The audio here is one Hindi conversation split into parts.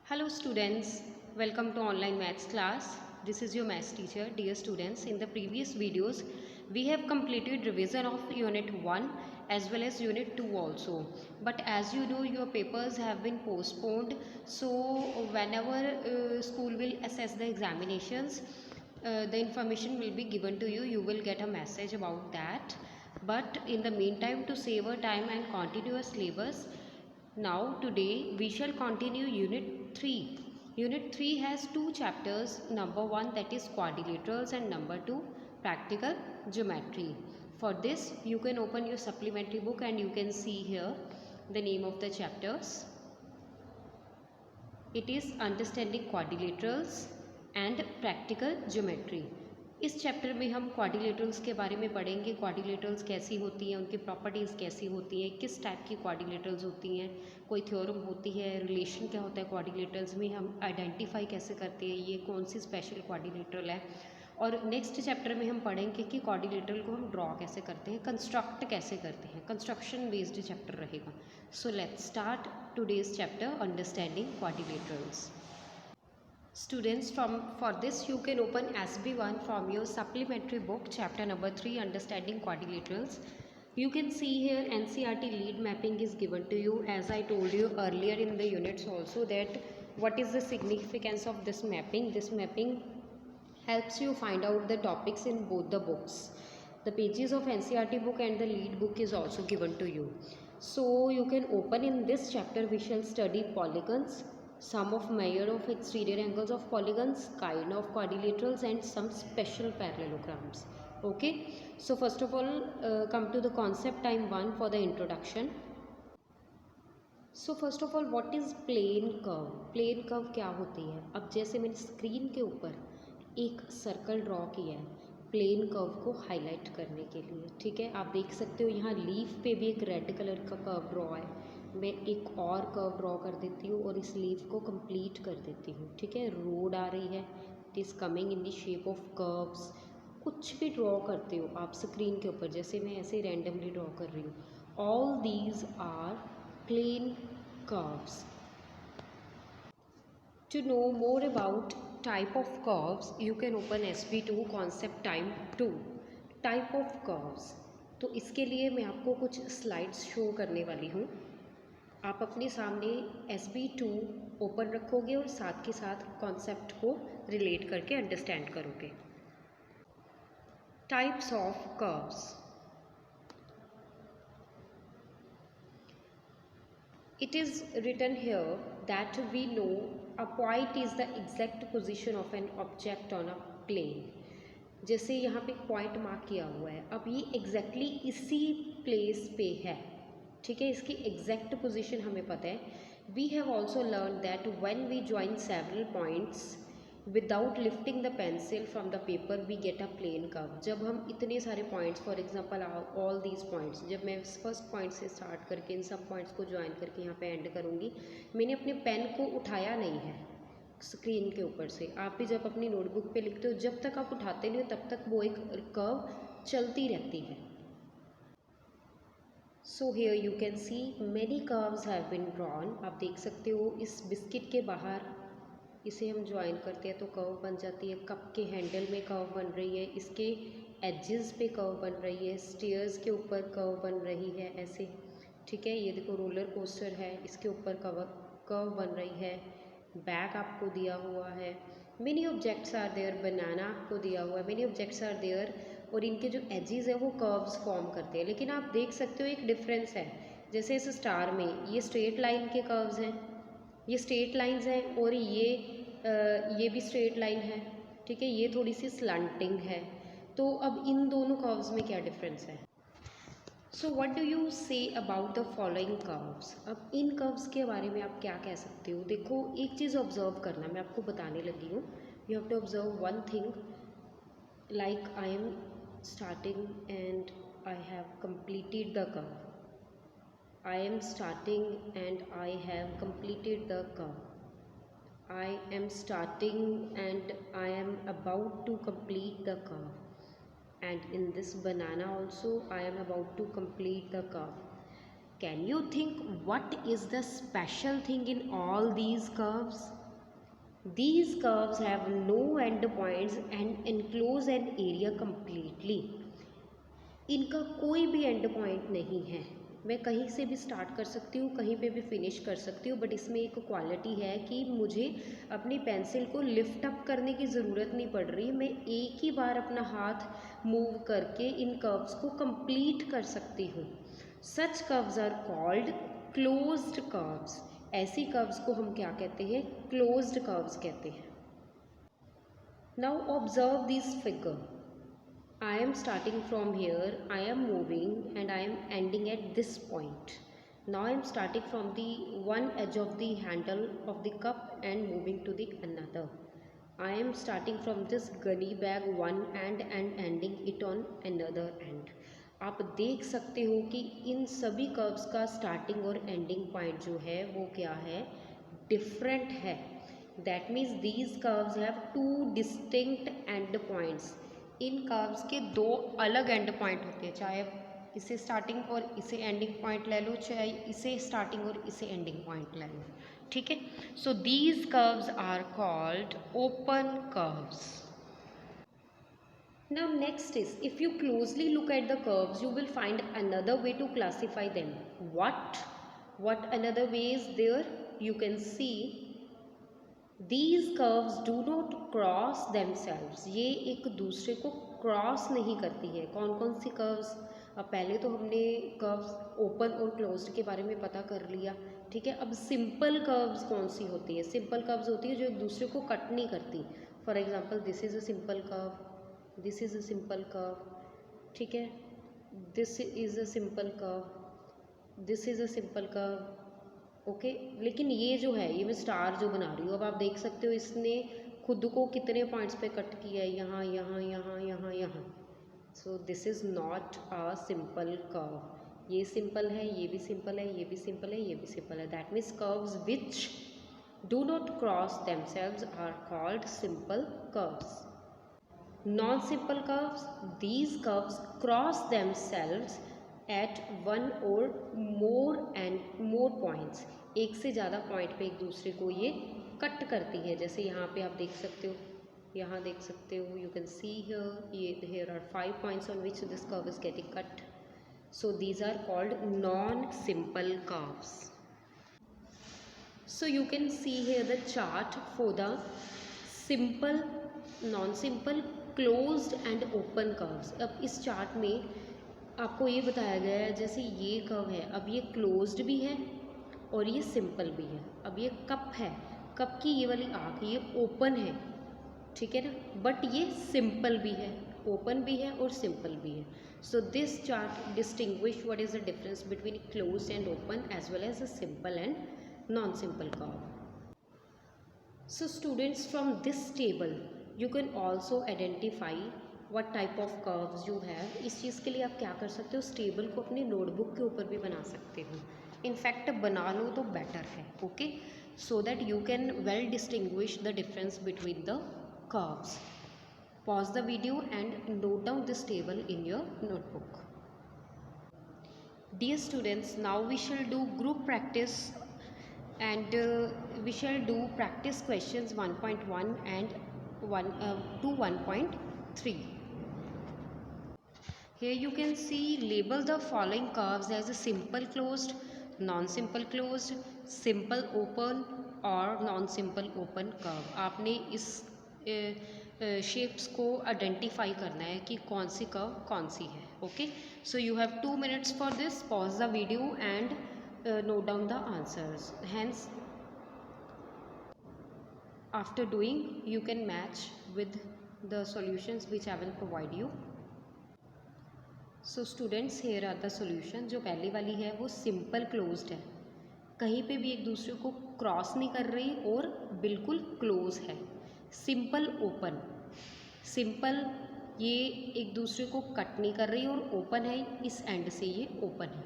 Hello students, welcome to online maths class. This is your maths teacher. Dear students, in the previous videos we have completed revision of unit 1 as well as unit 2 also. But as you know, your papers have been postponed, so whenever school will assess the examinations, the information will be given to you. You will get a message about that. But in the meantime, to save our time and continuous syllabus, now today we shall continue unit 3. Unit 3 has two chapters, number 1 that is quadrilaterals and number 2 practical geometry. For this you can open your supplementary book and you can see here the name of the chapters. It is understanding quadrilaterals and practical geometry. इस चैप्टर में हम क्वाड्रिलेटरल्स के बारे में पढ़ेंगे. क्वाड्रिलेटरल्स कैसी होती हैं, उनकी प्रॉपर्टीज़ कैसी होती हैं, किस टाइप की क्वाड्रिलेटरल्स होती हैं, कोई थ्योरम होती है, रिलेशन क्या होता है क्वाड्रिलेटरल्स में, हम आइडेंटिफाई कैसे करते हैं, ये कौन सी स्पेशल क्वाड्रिलेटरल है. और नेक्स्ट चैप्टर में हम पढ़ेंगे कि क्वाड्रिलेटरल को हम ड्रॉ कैसे करते हैं, कंस्ट्रक्ट कैसे करते हैं. कंस्ट्रक्शन बेस्ड चैप्टर रहेगा. So let's start today's chapter understanding quadrilaterals. Students, for this you can open SB1 from your supplementary book, chapter number 3, understanding quadrilaterals. You can see here NCERT lead mapping is given to you, as I told you earlier in the units also, that what is the significance of this mapping. This mapping helps you find out the topics in both the books. The pages of NCERT book and the lead book is also given to you. So you can open. In this chapter we shall study polygons, sum of measure of exterior angles of polygons, kind of quadrilaterals and some special parallelograms. Okay, so first of all come to the concept time 1 for the introduction. So first of all, what is plane curve? Plane curve क्या होती है? अब जैसे मैंने स्क्रीन के ऊपर एक सर्कल ड्रॉ किया है प्लेन कर्व को हाईलाइट करने के लिए, ठीक है. आप देख सकते हो यहाँ लीफ पे भी एक रेड कलर का कर्व ड्रॉ है. मैं एक और कर्व ड्रॉ कर देती हूँ और इस लीफ को कंप्लीट कर देती हूँ, ठीक है. रोड आ रही है, it is coming in the shape of curves. कुछ भी ड्रॉ करते हो आप स्क्रीन के ऊपर, जैसे मैं ऐसे रैंडमली ड्रॉ कर रही हूँ. All these are plane curves. To know more about type of curves, you can open SB2 concept time 2. Type of curves. तो इसके लिए मैं आपको कुछ स्लाइड्स शो करने वाली हूँ. आप अपने सामने SB2 ओपन रखोगे और साथ के साथ कॉन्सेप्ट को रिलेट करके अंडरस्टैंड करोगे. Types of curves. It is written here that we know a point is the exact position of an object on a plane. जैसे यहाँ पे पॉइंट मार्क किया हुआ है, अब ये एग्जैक्टली इसी प्लेस पे है, ठीक है. इसकी एग्जैक्ट पोजीशन हमें पता है. We have also learn that when we join several points without lifting the pencil from the paper we get a plane curve. जब हम इतने सारे points, for example all these points, जब मैं फर्स्ट पॉइंट से स्टार्ट करके इन सब पॉइंट्स को ज्वाइन करके यहाँ पे एंड करूँगी, मैंने अपने पेन को उठाया नहीं है स्क्रीन के ऊपर से. आप भी जब अपनी नोटबुक पे लिखते हो, जब तक आप उठाते नहीं हो तब तक वो एक कर्व चलती रहती है. So here you can see many curves have been drawn. आप देख सकते हो इस बिस्किट के बाहर इसे हम ज्वाइन करते हैं तो कर्व बन जाती है. कप के हैंडल में कर्व बन रही है, इसके एजेस पे कर्व बन रही है, स्टेयर्स के ऊपर कर्व बन रही है ऐसे, ठीक है. ये देखो रोलर कोस्टर है, इसके ऊपर कर्व बन रही है. बैग आपको दिया हुआ है. Many objects are there. Banana आपको दिया हुआ है. मेनी ऑब्जेक्ट्स आर देयर और इनके जो एजेस है वो कर्व्स फॉर्म करते हैं. लेकिन आप देख सकते हो एक डिफरेंस है. जैसे इस स्टार में ये स्ट्रेट लाइन के कर्व्स हैं, ये स्ट्रेट लाइंस हैं, और ये भी स्ट्रेट लाइन है, ठीक है. ये थोड़ी सी स्लंटिंग है. तो अब इन दोनों कर्व्स में क्या डिफरेंस है? So what do you say about the following curves. अब इन कर्व्स के बारे में आप क्या कह सकते हो? देखो, एक चीज़ ऑब्जर्व करना, मैं आपको बताने लगी हूँ. You have to observe one thing. Like I am starting and I have completed the curve. I am starting and I have completed the curve. I am starting and I am about to complete the curve. And in this banana also I am about to complete the curve. Can you think what is the special thing in all these curves? These curves have no end points and enclose an area completely. इनका कोई भी एंड पॉइंट नहीं है, मैं कहीं से भी स्टार्ट कर सकती हूँ, कहीं पे भी फिनिश कर सकती हूँ, बट इसमें एक क्वालिटी है कि मुझे अपनी पेंसिल को लिफ्ट अप करने की ज़रूरत नहीं पड़ रही, मैं एक ही बार अपना हाथ मूव करके इन कर्व्स को कंप्लीट कर सकती हूँ. Such curves are called closed curves. ऐसी कर्व्स को हम क्या कहते हैं? क्लोज्ड कर्व्स कहते हैं. Now observe this figure. I am starting from here, I am moving and I am ending at this point. Now I am starting from the one edge of the handle of the cup and moving to the another. I am starting from this gunny bag one end and ending it on another end. आप देख सकते हो कि इन सभी कर्व्स का स्टार्टिंग और एंडिंग पॉइंट जो है वो क्या है? डिफरेंट है. That means these curves have two distinct and points. In curves के दो अलग एंड पॉइंट होते हैं, चाहे इसे स्टार्टिंग और इसे एंडिंग पॉइंट ले लो, चाहे इसे स्टार्टिंग और इसे एंडिंग पॉइंट ले लो. ठीक है. So these curves are called open curves. Now next is, if you closely look at the curves you will find another way to classify them. what another way is there? You can see These curves do not cross themselves. ये एक दूसरे को क्रॉस नहीं करती है. कौन कौन सी कर्व्स? अब पहले तो हमने कर्व्स ओपन और क्लोज्ड के बारे में पता कर लिया. ठीक है. अब सिंपल कर्व्स कौन सी होती है? सिंपल कर्व्स होती है जो एक दूसरे को कट नहीं करती. For example this is a simple curve, this is a simple curve. ठीक है. This is a simple curve, this is a simple curve. Okay. लेकिन ये जो है, ये मैं स्टार जो बना रही हूँ, अब आप देख सकते हो इसने खुद को कितने पॉइंट्स पे कट किया है, यहाँ यहाँ यहाँ यहाँ यहाँ. So this is not a simple curve. ये सिंपल है, ये भी सिंपल है, ये भी सिंपल है, ये भी सिंपल है. That means curves which do not cross themselves are called simple curves. Non simple curves, these curves cross themselves at one or more points. एक से ज़्यादा पॉइंट पे एक दूसरे को ये कट करती है. जैसे यहाँ पे आप देख सकते हो, यहाँ देख सकते हो, यू कैन सी हियर, ये here are 5 points on which this curve is getting cut. So these are called non simple curves. So you can see here the chart for the simple, non simple, closed and open curves. अब इस चार्ट में आपको ये बताया गया है, जैसे ये कर्व है, अब ये क्लोज्ड भी है और ये सिंपल भी है. अब ये कप है, कप की ये वाली आँख ये ओपन है. ठीक है ना. बट ये सिंपल भी है, ओपन भी है और सिंपल भी है. So this chart distinguish what is the difference between closed and open as well as a simple and non simple curve. So students, from this table you can also identify what type of curves you have. इस चीज़ के लिए आप क्या कर सकते हो? उस टेबल को अपनी नोटबुक के ऊपर भी बना सकते हो. इनफैक्ट बना लो तो बेटर है. Okay. So that you can well distinguish the difference between the curves. Pause the video and note down this table in your notebook. Dear students, now we shall do group practice and we shall do practice questions 1.1 and 1 to 1.3. Here you can see, label the following curves as a simple closed, non-simple closed, simple open और non-simple open curve. आपने इस शेप्स को आइडेंटिफाई करना है कि कौन सी कर्व कौन सी है. Okay. So you have 2 minutes for this. Pause the video and note down the answers. Hence, after doing, you can match with the solutions which I will provide you. So students, here are the solution. जो पहली वाली है वो सिंपल क्लोज्ड है, कहीं पे भी एक दूसरे को क्रॉस नहीं कर रही और बिल्कुल क्लोज है. सिंपल ओपन, सिंपल ये एक दूसरे को कट नहीं कर रही और ओपन है, इस एंड से ये ओपन है.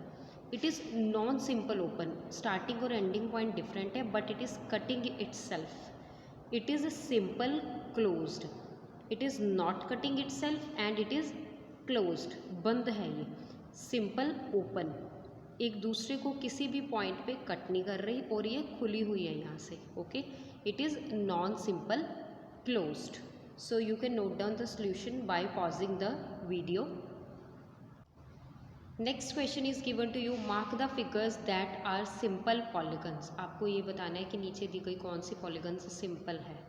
It is non simple open, starting और एंडिंग पॉइंट डिफरेंट है but it is cutting itself. It is simple closed, it is not cutting itself and it is closed, बंद है ये. सिंपल ओपन, एक दूसरे को किसी भी पॉइंट पे कट नहीं कर रही और ये खुली हुई है यहाँ से. Okay, it is non simple closed. So you can note down the solution by pausing the video. Next question is given to you. Mark the figures that are simple polygons. आपको ये बताना है कि नीचे दी गई कौन सी पॉलीगन्स सिंपल है.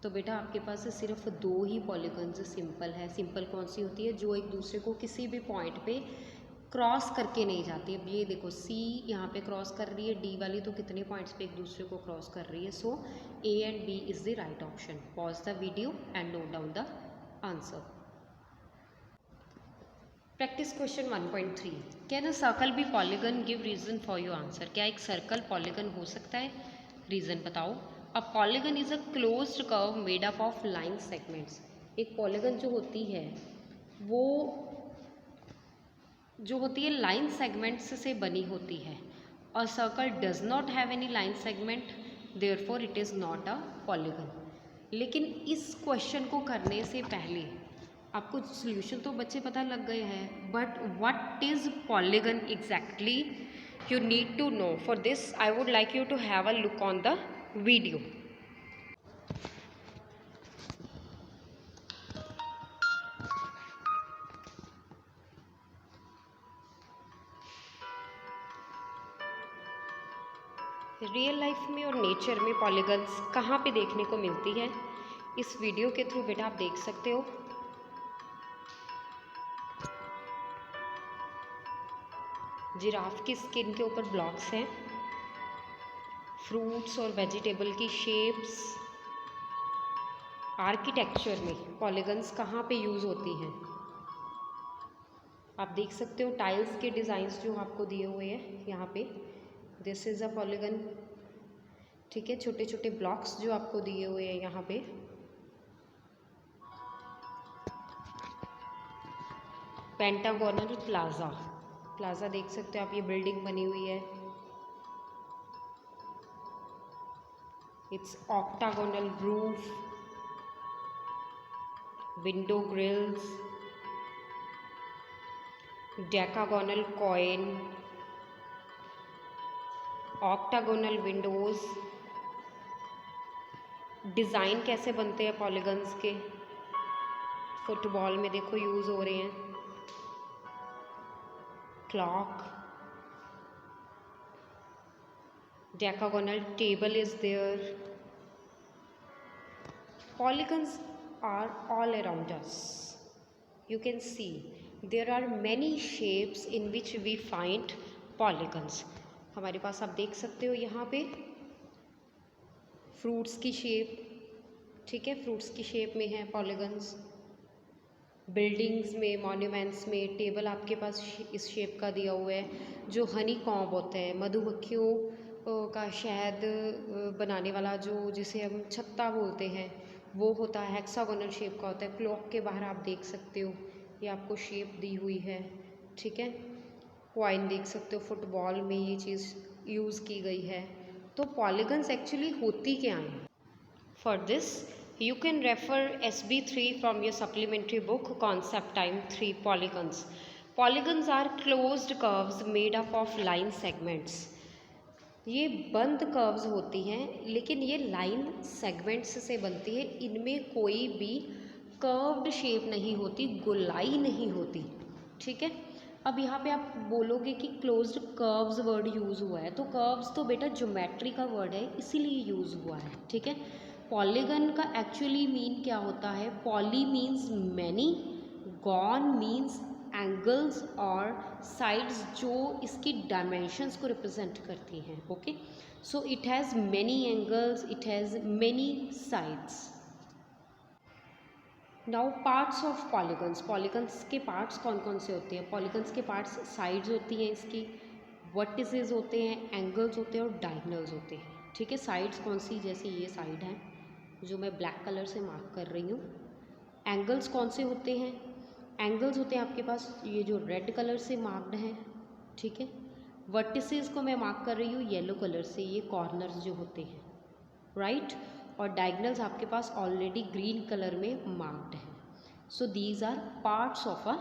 तो बेटा आपके पास सिर्फ 2 ही पॉलीगन्स सिंपल है. सिंपल कौन सी होती है? जो एक दूसरे को किसी भी पॉइंट पे क्रॉस करके नहीं जाती. अब ये देखो C यहाँ पे क्रॉस कर रही है, D वाली तो कितने पॉइंट्स पे एक दूसरे को क्रॉस कर रही है. So A and B is the right option. Pause the video and note down the answer. Practice question 1.3. Can a circle be polygon? Give reason for your answer. क्या एक सर्कल पॉलीगन हो सकता है? रीजन बताओ. A polygon is a closed curve made up of line segments. एक पॉलीगन जो होती है वो जो होती है लाइन सेगमेंट्स से बनी होती है. A circle does not have any line segment, therefore it is not a polygon. लेकिन इस क्वेश्चन को करने से पहले आपको सॉल्यूशन तो बच्चे पता लग गए हैं, but what is polygon exactly you need to know. For this I would like you to have a look on the video. Real life में और नेचर में पॉलीगन्स कहाँ पे देखने को मिलती है? इस वीडियो के थ्रू बेटा आप देख सकते हो. जिराफ की स्किन के ऊपर ब्लॉक्स हैं. फ्रूट्स और वेजिटेबल की शेप्स. आर्किटेक्चर में पॉलीगन्स कहाँ पे यूज़ होती हैं? आप देख सकते हो टाइल्स के डिज़ाइंस जो आपको दिए हुए हैं यहाँ पे. This is a polygon. ठीक है, छोटे छोटे ब्लॉक्स जो आपको दिए हुए हैं यहाँ पे. Pentagonal plaza. प्लाजा देख सकते हो आप, ये बिल्डिंग बनी हुई है. Its octagonal roof, window grills, decagonal coin, octagonal windows. Design कैसे बनते हैं पॉलीगन्स के? फुटबॉल में देखो यूज़ हो रहे हैं. Clock, decagonal table is there. Polygons are all around us. You can see there are many shapes in which we find polygons. हमारे पास आप देख सकते हो यहाँ पे फ्रूट्स की शेप. ठीक है, फ्रूट्स की शेप में है पॉलीगन्स. बिल्डिंग्स में, मॉन्यूमेंट्स में, टेबल आपके पास इस शेप का दिया हुआ है. जो हनी कॉम्ब होता है, मधुमक्खियों का शहद बनाने वाला जो जिसे हम छत्ता बोलते हैं, वो होता है हेक्सागोनल शेप का होता है. क्लॉक के बाहर आप देख सकते हो ये आपको शेप दी हुई है. ठीक है, कॉइन देख सकते हो, फुटबॉल में ये चीज़ यूज़ की गई है. तो पॉलीगन्स एक्चुअली होती क्या हैं? For this you can refer SB3 from your supplementary book concept time 3 polygons. Polygons are closed curves made up of line segments. ये बंद कर्व्स होती हैं लेकिन ये लाइन सेगमेंट्स से बनती है. इनमें कोई भी कर्व्ड शेप नहीं होती, गोलाई नहीं होती. ठीक है, अब यहाँ पे आप बोलोगे कि क्लोज्ड कर्व्स वर्ड यूज़ हुआ है, तो कर्व्स तो बेटा ज्योमेट्री का वर्ड है इसीलिए यूज़ हुआ है. ठीक है, पॉलीगन का एक्चुअली मीन क्या होता है? Poly means many, gone means angles और साइड्स जो इसकी डायमेंशंस को रिप्रेजेंट करती हैं. Okay, so it has many angles, it has many sides. Now parts of polygons. Polygons के पार्ट्स कौन कौन से होते हैं? पॉलीगन्स के पार्ट्स साइड्स होती हैं इसकी, वर्टिसेस होते हैं, एंगल्स होते हैं और डायगोनल्स होते हैं. ठीक है, साइड्स कौन सी? जैसे ये साइड है जो मैं ब्लैक कलर से मार्क कर रही हूँ. एंगल्स कौन से होते हैं? एंगल्स होते हैं आपके पास ये जो रेड कलर से मार्क्ड हैं. ठीक है, वर्टिसेस को मैं मार्क कर रही हूँ येलो कलर से, ये कॉर्नर्स जो होते हैं. राइट, और डायगोनल्स आपके पास ऑलरेडी ग्रीन कलर में मार्क्ड हैं. So these are parts of a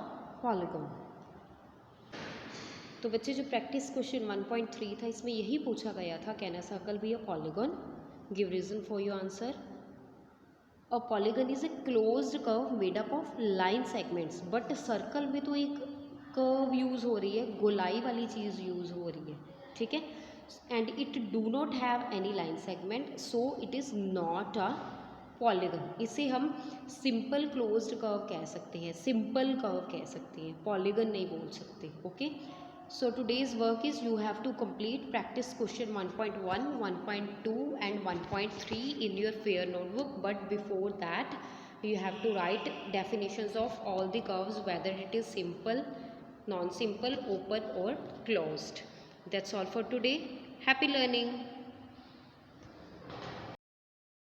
polygon. तो बच्चे जो प्रैक्टिस क्वेश्चन 1.3 था इसमें यही पूछा गया था, can a circle be a polygon, give reason for your answer. A polygon is a closed curve made up of line segments, but circle में तो एक कर्व यूज़ हो रही है, गोलाई वाली चीज़ यूज़ हो रही है, ठीक है। And it do not have any line segment, so it is not a polygon. इसे हम सिंपल क्लोज्ड कर्व कह सकते हैं, सिंपल कर्व कह सकते हैं, पॉलीगन नहीं बोल सकते। Okay, so today's work is you have to complete practice question 1.1, 1.2 and 1.3 in your fair notebook, but before that you have to write definitions of all the curves, whether it is simple, non simple, open or closed. That's all for today. Happy learning.